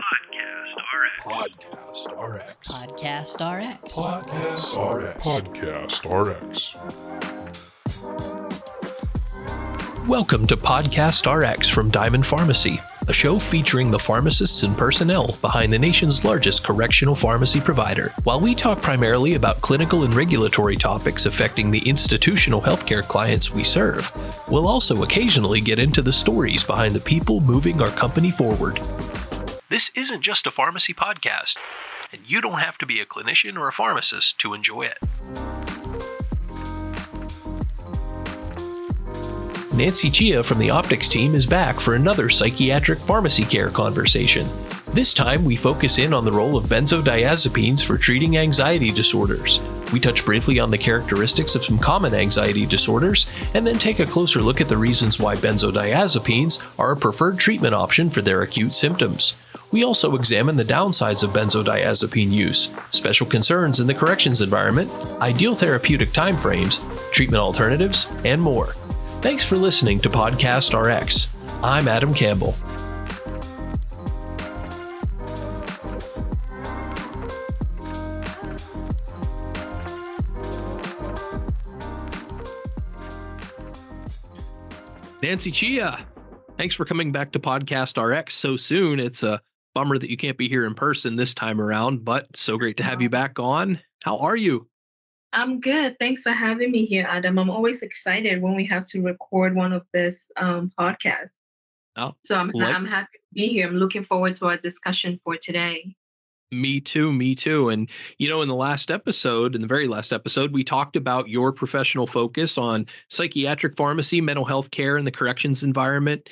PodcastRx. PodcastRx. PodcastRx. Welcome to PodcastRx from Diamond Pharmacy, a show featuring the pharmacists and personnel behind the nation's largest correctional pharmacy provider. While we talk primarily about clinical and regulatory topics affecting the institutional healthcare clients we serve, we'll also occasionally get into the stories behind the people moving our company forward. This isn't just a pharmacy podcast, and you don't have to be a clinician or a pharmacist to enjoy it. Nancy Chia from the Optics team is back for another psychiatric pharmacy care conversation. This time, we focus in on the role of benzodiazepines for treating anxiety disorders. We touch briefly on the characteristics of some common anxiety disorders, and then take a closer look at the reasons why benzodiazepines are a preferred treatment option for their acute symptoms. We also examine the downsides of benzodiazepine use, special concerns in the corrections environment, ideal therapeutic timeframes, treatment alternatives, and more. Thanks for listening to PodcastRx. I'm Adam Campbell. Nancy Chia, thanks for coming back to PodcastRx so soon. It's a bummer that you can't be here in person this time around, but so great to have you back on. How are you? I'm good. Thanks for having me here, Adam. I'm always excited when we have to record one of this podcasts. Oh, So I'm happy to be here. I'm looking forward to our discussion for today. Me too. And, in the very last episode, we talked about your professional focus on psychiatric pharmacy, mental health care, and the corrections environment.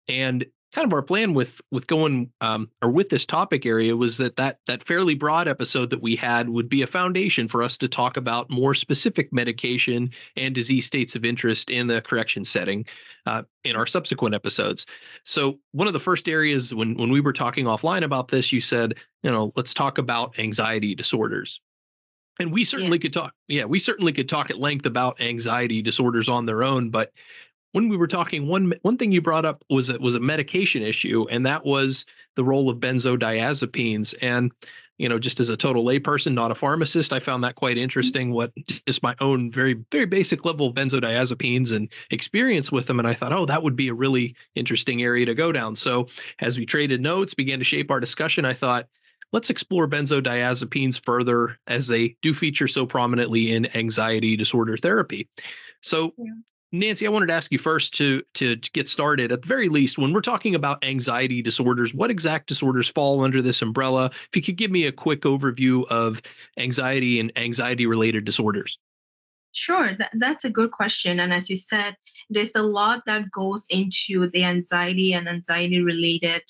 And kind of our plan with going or with this topic area was that fairly broad episode that we had would be a foundation for us to talk about more specific medication and disease states of interest in the correction setting in our subsequent episodes. So one of the first areas when we were talking offline about this, you said, let's talk about anxiety disorders. And we certainly could talk. Yeah, we certainly could talk at length about anxiety disorders on their own, but when we were talking, one thing you brought up was a medication issue, and that was the role of benzodiazepines. And, just as a total layperson, not a pharmacist, I found that quite interesting, what just my own very, very basic level of benzodiazepines and experience with them. And I thought, oh, that would be a really interesting area to go down. So as we traded notes, began to shape our discussion, I thought, let's explore benzodiazepines further as they do feature so prominently in anxiety disorder therapy. So Nancy, I wanted to ask you first to get started. At the very least, when we're talking about anxiety disorders, what exact disorders fall under this umbrella? If you could give me a quick overview of anxiety and anxiety-related disorders. Sure, that's a good question. And as you said, there's a lot that goes into the anxiety and anxiety-related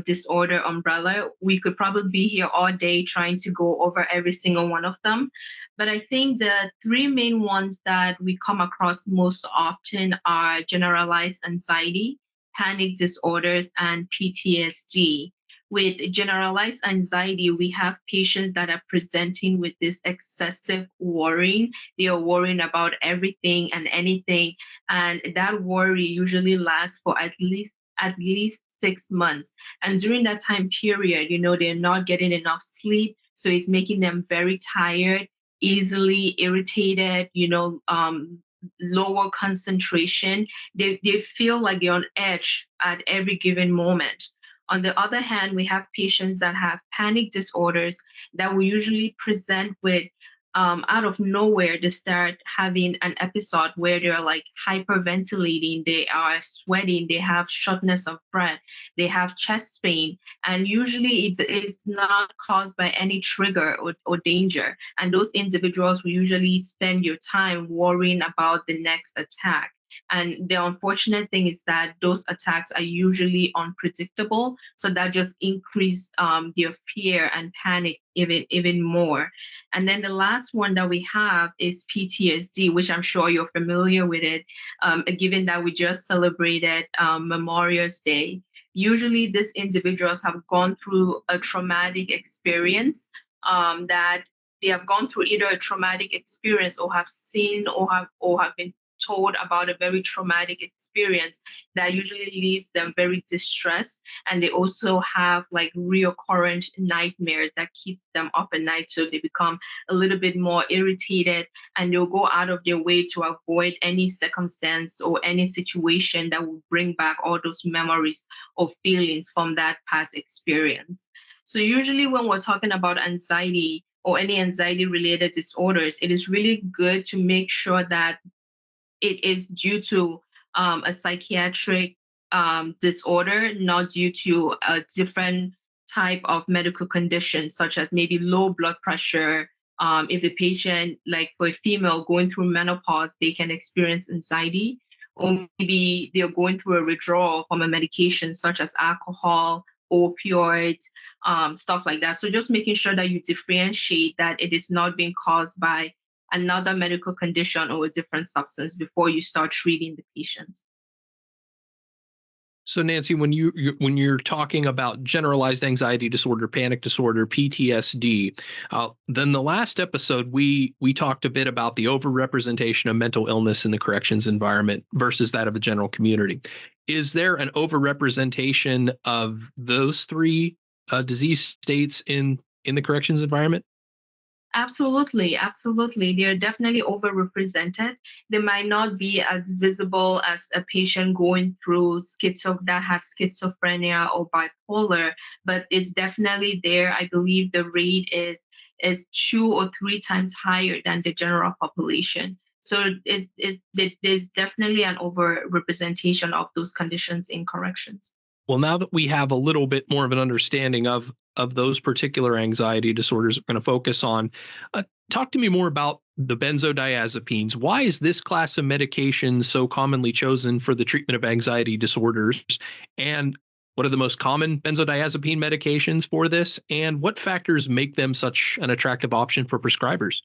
disorder umbrella. We could probably be here all day trying to go over every single one of them. But I think the three main ones that we come across most often are generalized anxiety, panic disorders, and PTSD. With generalized anxiety, we have patients that are presenting with this excessive worrying. They are worrying about everything and anything. And that worry usually lasts for at least 6 months. And during that time period, they're not getting enough sleep. So it's making them very tired, easily irritated, lower concentration. They feel like they're on edge at every given moment. On the other hand, we have patients that have panic disorders that will usually present with out of nowhere, they start having an episode where they're like hyperventilating, they are sweating, they have shortness of breath, they have chest pain, and usually it is not caused by any trigger or danger. And those individuals will usually spend your time worrying about the next attack. And the unfortunate thing is that those attacks are usually unpredictable. So that just increases their fear and panic even more. And then the last one that we have is PTSD, which I'm sure you're familiar with it, given that we just celebrated Memorial Day. Usually these individuals have gone through a traumatic experience that they have gone through either a traumatic experience or have seen or have been told about a very traumatic experience that usually leaves them very distressed. And they also have like recurrent nightmares that keeps them up at night. So they become a little bit more irritated, and they'll go out of their way to avoid any circumstance or any situation that will bring back all those memories or feelings from that past experience. So usually when we're talking about anxiety or any anxiety related disorders, it is really good to make sure that it is due to a psychiatric disorder, not due to a different type of medical condition, such as maybe low blood pressure. If the patient, like for a female going through menopause, they can experience anxiety, or maybe they're going through a withdrawal from a medication such as alcohol, opioids, stuff like that. So just making sure that you differentiate that it is not being caused by another medical condition or a different substance before you start treating the patients. So Nancy, when you're talking about generalized anxiety disorder, panic disorder, PTSD, then the last episode we talked a bit about the overrepresentation of mental illness in the corrections environment versus that of the general community. Is there an overrepresentation of those three disease states in the corrections environment? Absolutely, absolutely. They're definitely overrepresented. They might not be as visible as a patient going through that has schizophrenia or bipolar, but it's definitely there. I believe the rate is 2 or 3 times higher than the general population. So there's definitely an overrepresentation of those conditions in corrections. Well, now that we have a little bit more of an understanding of those particular anxiety disorders we're going to focus on, talk to me more about the benzodiazepines. Why is this class of medication so commonly chosen for the treatment of anxiety disorders? And what are the most common benzodiazepine medications for this? And what factors make them such an attractive option for prescribers?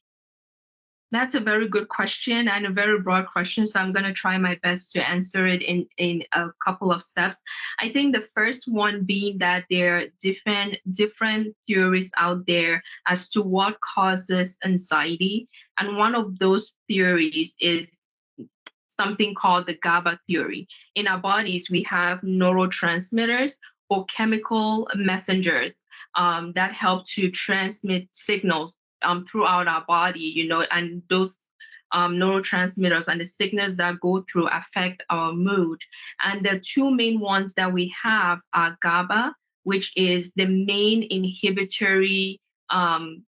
That's a very good question and a very broad question. So I'm going to try my best to answer it in a couple of steps. I think the first one being that there are different theories out there as to what causes anxiety. And one of those theories is something called the GABA theory. In our bodies, we have neurotransmitters or chemical messengers that help to transmit signals throughout our body, and those neurotransmitters and the signals that go through affect our mood. And the two main ones that we have are GABA, which is the main inhibitory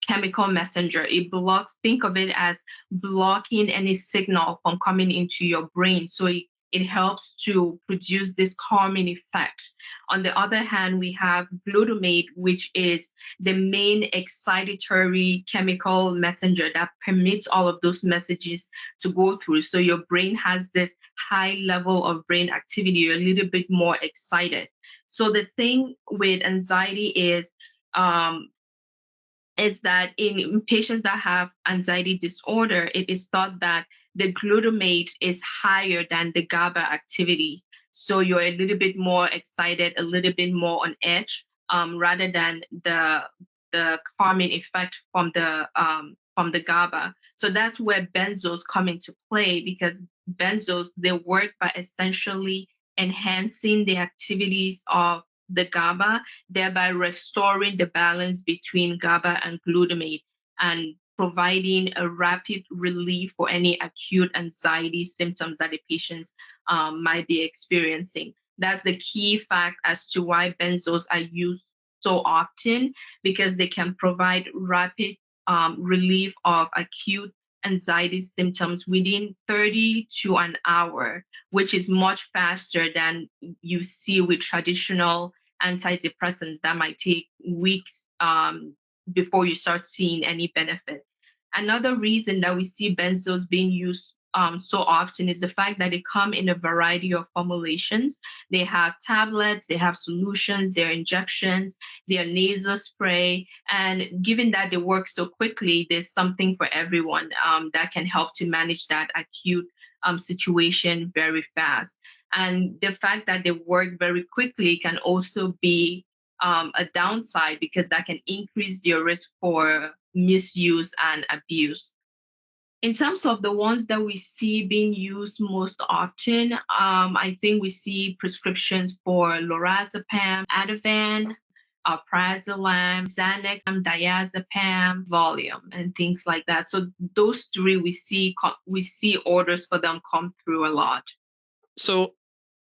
chemical messenger. It blocks, think of it as blocking any signal from coming into your brain. So it helps to produce this calming effect. On the other hand, we have glutamate, which is the main excitatory chemical messenger that permits all of those messages to go through. So your brain has this high level of brain activity. You're a little bit more excited. So the thing with anxiety is that in patients that have anxiety disorder, it is thought that the glutamate is higher than the GABA activities. So you're a little bit more excited, a little bit more on edge, rather than the calming effect from the GABA. So that's where benzos come into play, because benzos, they work by essentially enhancing the activities of the GABA, thereby restoring the balance between GABA and glutamate and providing a rapid relief for any acute anxiety symptoms that the patients might be experiencing. That's the key fact as to why benzos are used so often, because they can provide rapid relief of acute anxiety symptoms within 30 to an hour, which is much faster than you see with traditional antidepressants that might take weeks before you start seeing any benefit. Another reason that we see benzos being used so often is the fact that they come in a variety of formulations. They have tablets, they have solutions, they're injections, they're nasal spray. And given that they work so quickly, there's something for everyone that can help to manage that acute situation very fast. And the fact that they work very quickly can also be a downside, because that can increase your risk for misuse and abuse. In terms of the ones that we see being used most often, I think we see prescriptions for lorazepam, Ativan, prazolam, Xanax, diazepam, Valium, and things like that. So those three we see orders for them come through a lot. So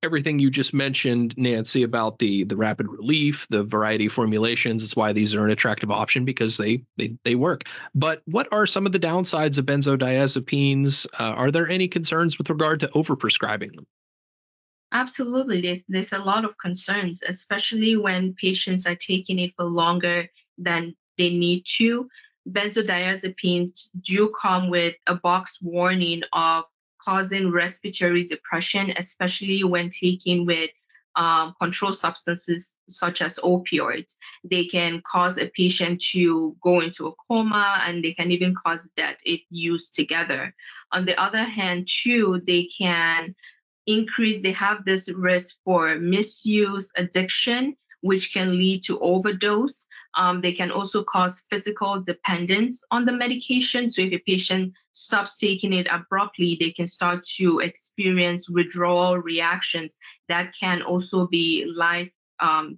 everything you just mentioned, Nancy, about the rapid relief, the variety of formulations, it's why these are an attractive option because they work. But what are some of the downsides of benzodiazepines? Are there any concerns with regard to overprescribing them? Absolutely, there's a lot of concerns, especially when patients are taking it for longer than they need to. Benzodiazepines do come with a box warning of causing respiratory depression, especially when taken with controlled substances such as opioids. They can cause a patient to go into a coma, and they can even cause death if used together. On the other hand, too, they have this risk for misuse, addiction, which can lead to overdose. They can also cause physical dependence on the medication. So if a patient stops taking it abruptly, they can start to experience withdrawal reactions that can also be life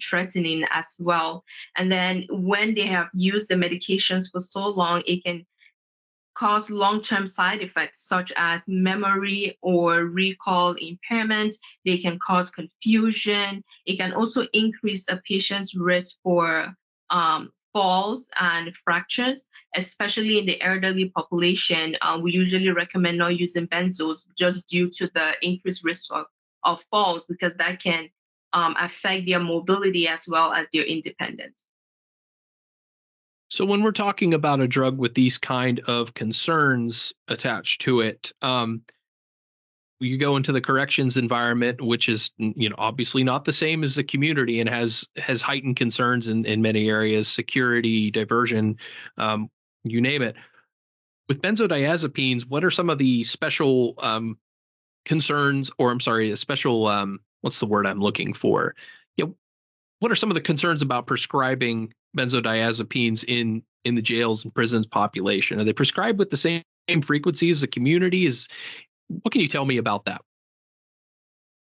threatening as well. And then when they have used the medications for so long, it can cause long-term side effects such as memory or recall impairment. They can cause confusion. It can also increase a patient's risk for falls and fractures, especially in the elderly population. We usually recommend not using benzos just due to the increased risk of falls, because that can affect their mobility as well as their independence. So when we're talking about a drug with these kind of concerns attached to it, you go into the corrections environment, which is obviously not the same as the community and has heightened concerns in many areas, security, diversion, you name it. With benzodiazepines, what are some of the special concerns, or I'm sorry, a special what's the word I'm looking for? What are some of the concerns about prescribing benzodiazepines in the jails and prisons population? Are they prescribed with the same frequency as the community? What can you tell me about that?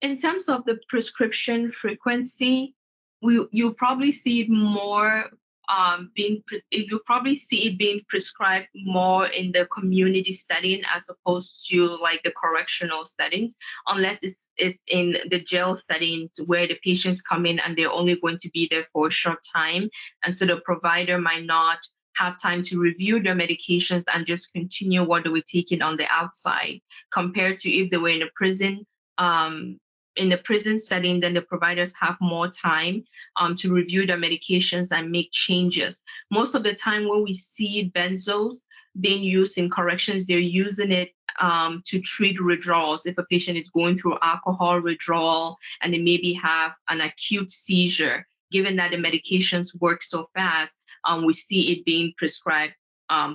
In terms of the prescription frequency, you probably see it more you'll probably see it being prescribed more in the community setting as opposed to like the correctional settings, unless it's in the jail settings where the patients come in and they're only going to be there for a short time. And so the provider might not have time to review their medications and just continue what they were taking on the outside, compared to if they were in a prison. In the prison setting, then the providers have more time to review their medications and make changes. Most of the time when we see benzos being used in corrections, they're using it to treat withdrawals. If a patient is going through alcohol withdrawal and they maybe have an acute seizure, given that the medications work so fast, we see it being prescribed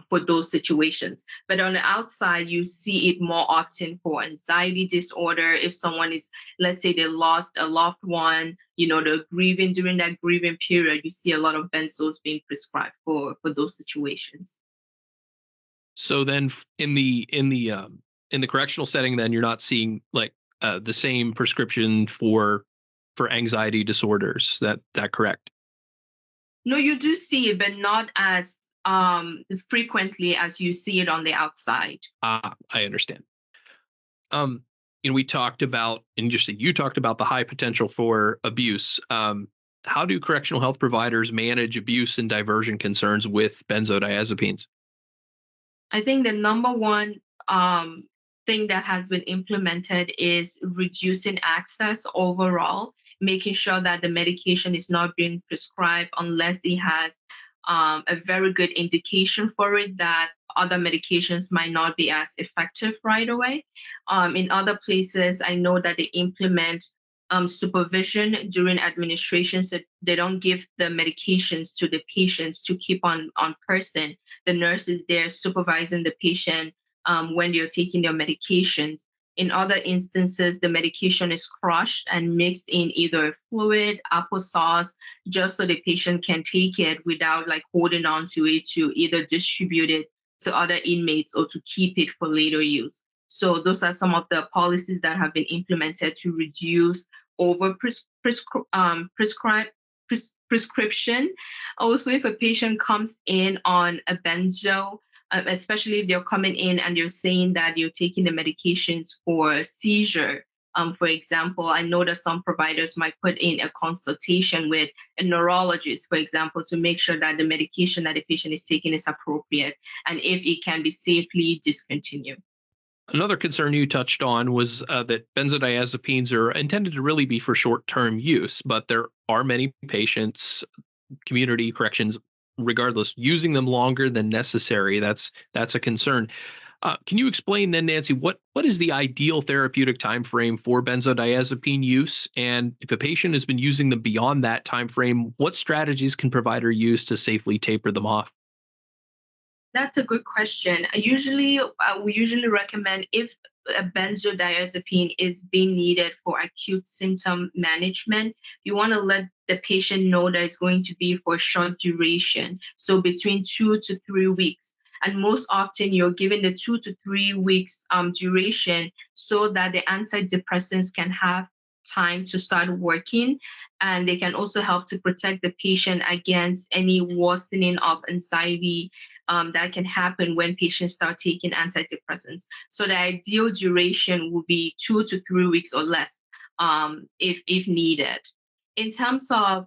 for those situations. But on the outside, you see it more often for anxiety disorder. If someone is, let's say they lost a loved one, they're grieving during that grieving period, you see a lot of benzos being prescribed for those situations. So then in the correctional setting, then you're not seeing like the same prescription for anxiety disorders. That correct? No, you do see it, but not as frequently as you see it on the outside. I understand. We talked about, and you talked about the high potential for abuse. How do correctional health providers manage abuse and diversion concerns with benzodiazepines? I think the number one thing that has been implemented is reducing access overall, making sure that the medication is not being prescribed unless it has a very good indication for it that other medications might not be as effective right away. In other places, I know that they implement supervision during administration, so they don't give the medications to the patients to keep on person. The nurse is there supervising the patient when they're taking their medications. In other instances, the medication is crushed and mixed in either fluid, applesauce, just so the patient can take it without like holding on to it to either distribute it to other inmates or to keep it for later use. So those are some of the policies that have been implemented to reduce over prescription. Also, if a patient comes in on a benzo, especially if they're coming in and you're saying that you're taking the medications for seizure. For example, I know that some providers might put in a consultation with a neurologist, for example, to make sure that the medication that the patient is taking is appropriate and if it can be safely discontinued. Another concern you touched on was that benzodiazepines are intended to really be for short-term use, but there are many patients, community corrections, regardless, using them longer than necessary. That's a concern. Can you explain then, Nancy, what is the ideal therapeutic time frame for benzodiazepine use? And if a patient has been using them beyond that time frame, what strategies can provider use to safely taper them off? That's a good question. We usually recommend if a benzodiazepine is being needed for acute symptom management, you want to let the patient know that it's going to be for a short duration, so between 2 to 3 weeks. And most often, you're given the 2 to 3 weeks duration so that the antidepressants can have time to start working. And they can also help to protect the patient against any worsening of anxiety that can happen when patients start taking antidepressants. So the ideal duration will be 2 to 3 weeks or less if needed. In terms of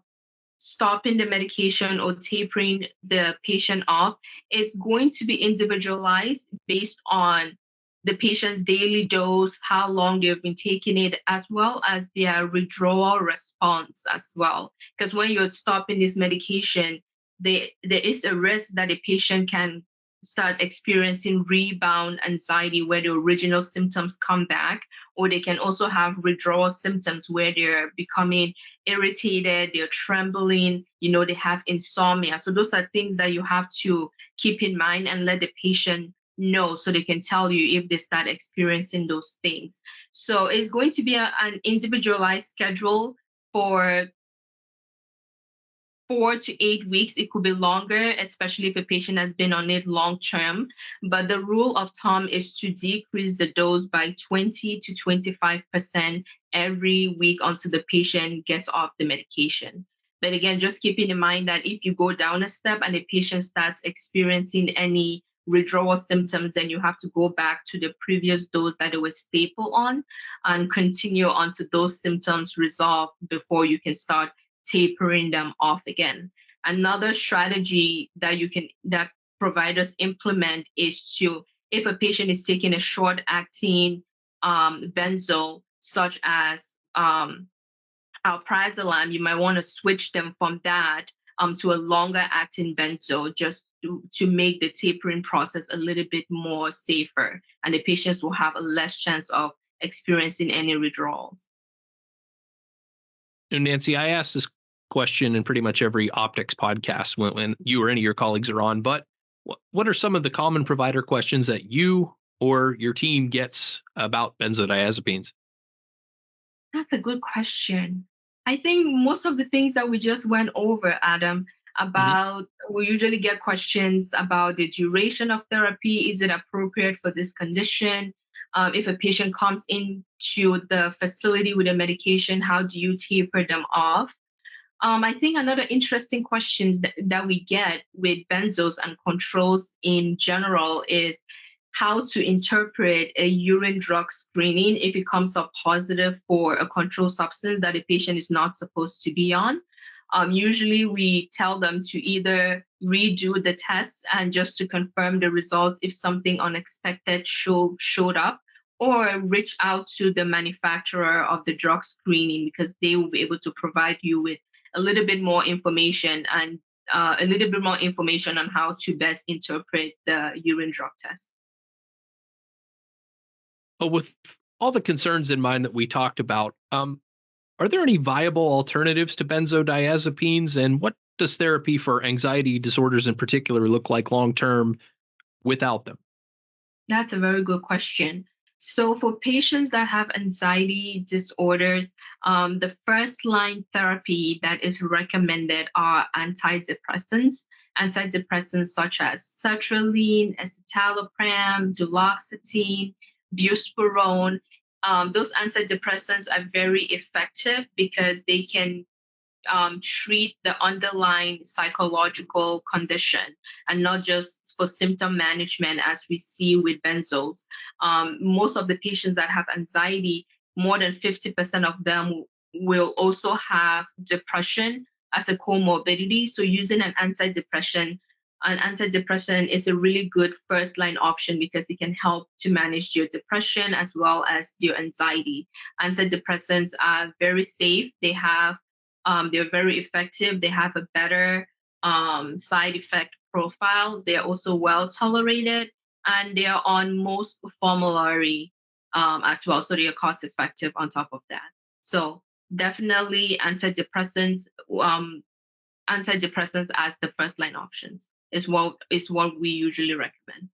stopping the medication or tapering the patient off, it's going to be individualized based on the patient's daily dose, how long they've been taking it, as well as their withdrawal response as well. Because when you're stopping this medication, there is a risk that the patient can start experiencing rebound anxiety where the original symptoms come back, or they can also have withdrawal symptoms where they're becoming irritated, they're trembling, they have insomnia. So those are things that you have to keep in mind and let the patient know so they can tell you if they start experiencing those things. So it's going to be an individualized schedule for 4 to 8 weeks. It could be longer, especially if a patient has been on it long term. But the rule of thumb is to decrease the dose by 20 to 25% every week until the patient gets off the medication. But again, just keeping in mind that if you go down a step and the patient starts experiencing any withdrawal symptoms, then you have to go back to the previous dose that it was staple on and continue until those symptoms resolve before you can start tapering them off again. Another strategy that providers implement is to, if a patient is taking a short acting benzo, such as alprazolam, you might want to switch them from that to a longer acting benzo, just to make the tapering process a little bit more safer, and the patients will have a less chance of experiencing any withdrawals. Nancy, I asked this question in pretty much every optics podcast when you or any of your colleagues are on, but what are some of the common provider questions that you or your team gets about benzodiazepines? That's a good question. I think most of the things that we just went over, Adam, about we usually get questions about the duration of therapy. Is it appropriate for this condition? If a patient comes into the facility with a medication, how do you taper them off? I think another interesting questions that we get with benzos and controls in general is how to interpret a urine drug screening if it comes up positive for a controlled substance that a patient is not supposed to be on. Usually we tell them to either redo the tests and just to confirm the results if something unexpected showed up, or reach out to the manufacturer of the drug screening because they will be able to provide you with a little bit more information and a little bit more information on how to best interpret the urine drug test. With all the concerns in mind that we talked about, are there any viable alternatives to benzodiazepines, and what does therapy for anxiety disorders in particular look like long-term without them? That's a very good question. So for patients that have anxiety disorders, the first line therapy that is recommended are antidepressants. antidepressants such as sertraline, escitalopram, duloxetine, buspirone. Those antidepressants are very effective because they can treat the underlying psychological condition and not just for symptom management as we see with benzos. Most of the patients that have anxiety, more than 50% of them will also have depression as a comorbidity. So using an antidepressant is a really good first line option because it can help to manage your depression as well as your anxiety. Antidepressants are very safe. They're very effective. They have a better side effect profile. They're also well tolerated, and they are on most formulary as well. So they are cost effective on top of that. So definitely antidepressants as the first line options is what we usually recommend.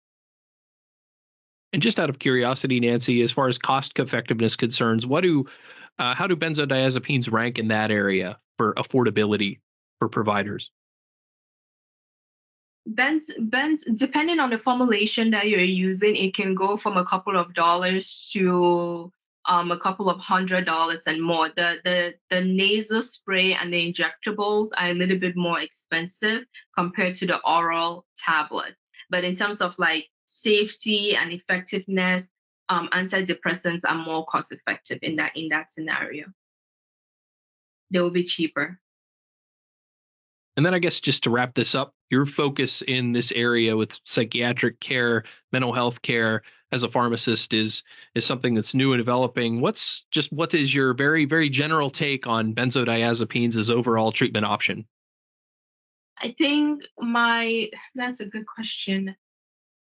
And just out of curiosity, Nancy, as far as cost effectiveness concerns, how do benzodiazepines rank in that area for affordability for providers? Benz, depending on the formulation that you're using, it can go from a couple of dollars to a couple of $100 and more. The nasal spray and the injectables are a little bit more expensive compared to the oral tablet. But in terms of like safety and effectiveness, antidepressants are more cost effective in that scenario. They will be cheaper. And then I guess just to wrap this up, your focus in this area with psychiatric care, mental health care as a pharmacist is something that's new and developing. What is your very, very general take on benzodiazepines as overall treatment option? I think that's a good question.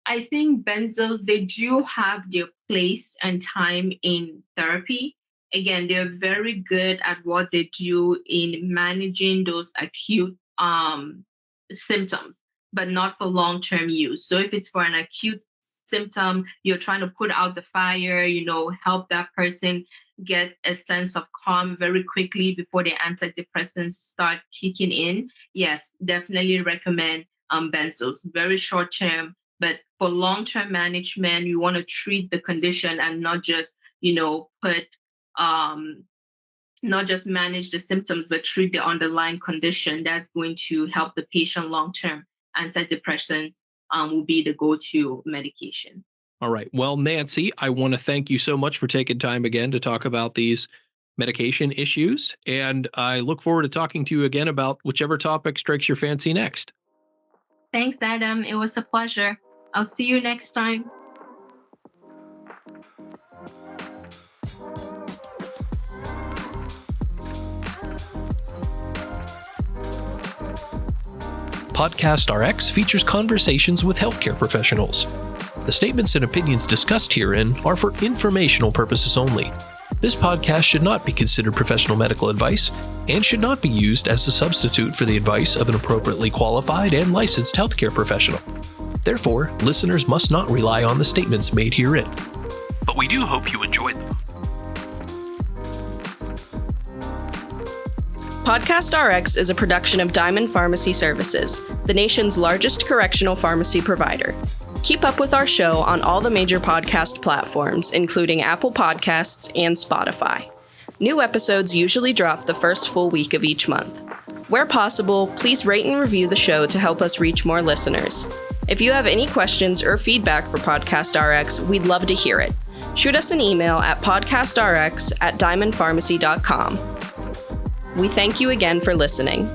I think benzos, they do have their place and time in therapy. Again, they're very good at what they do in managing those acute symptoms, but not for long-term use. So if it's for an acute symptom, you're trying to put out the fire, help that person get a sense of calm very quickly before the antidepressants start kicking in. Yes, definitely recommend benzos. Very short-term, but for long-term management, you want to treat the condition and not just, not just manage the symptoms, but treat the underlying condition. That's going to help the patient long-term. Antidepressants will be the go-to medication. All right. Well, Nancy, I want to thank you so much for taking time again to talk about these medication issues. And I look forward to talking to you again about whichever topic strikes your fancy next. Thanks, Adam. It was a pleasure. I'll see you next time. PodcastRx features conversations with healthcare professionals. The statements and opinions discussed herein are for informational purposes only. This podcast should not be considered professional medical advice and should not be used as a substitute for the advice of an appropriately qualified and licensed healthcare professional. Therefore, listeners must not rely on the statements made herein. But we do hope you enjoyed them. PodcastRx is a production of Diamond Pharmacy Services, the nation's largest correctional pharmacy provider. Keep up with our show on all the major podcast platforms, including Apple Podcasts and Spotify. New episodes usually drop the first full week of each month. Where possible, please rate and review the show to help us reach more listeners. If you have any questions or feedback for PodcastRx, we'd love to hear it. Shoot us an email at podcastrx@diamondpharmacy.com. We thank you again for listening.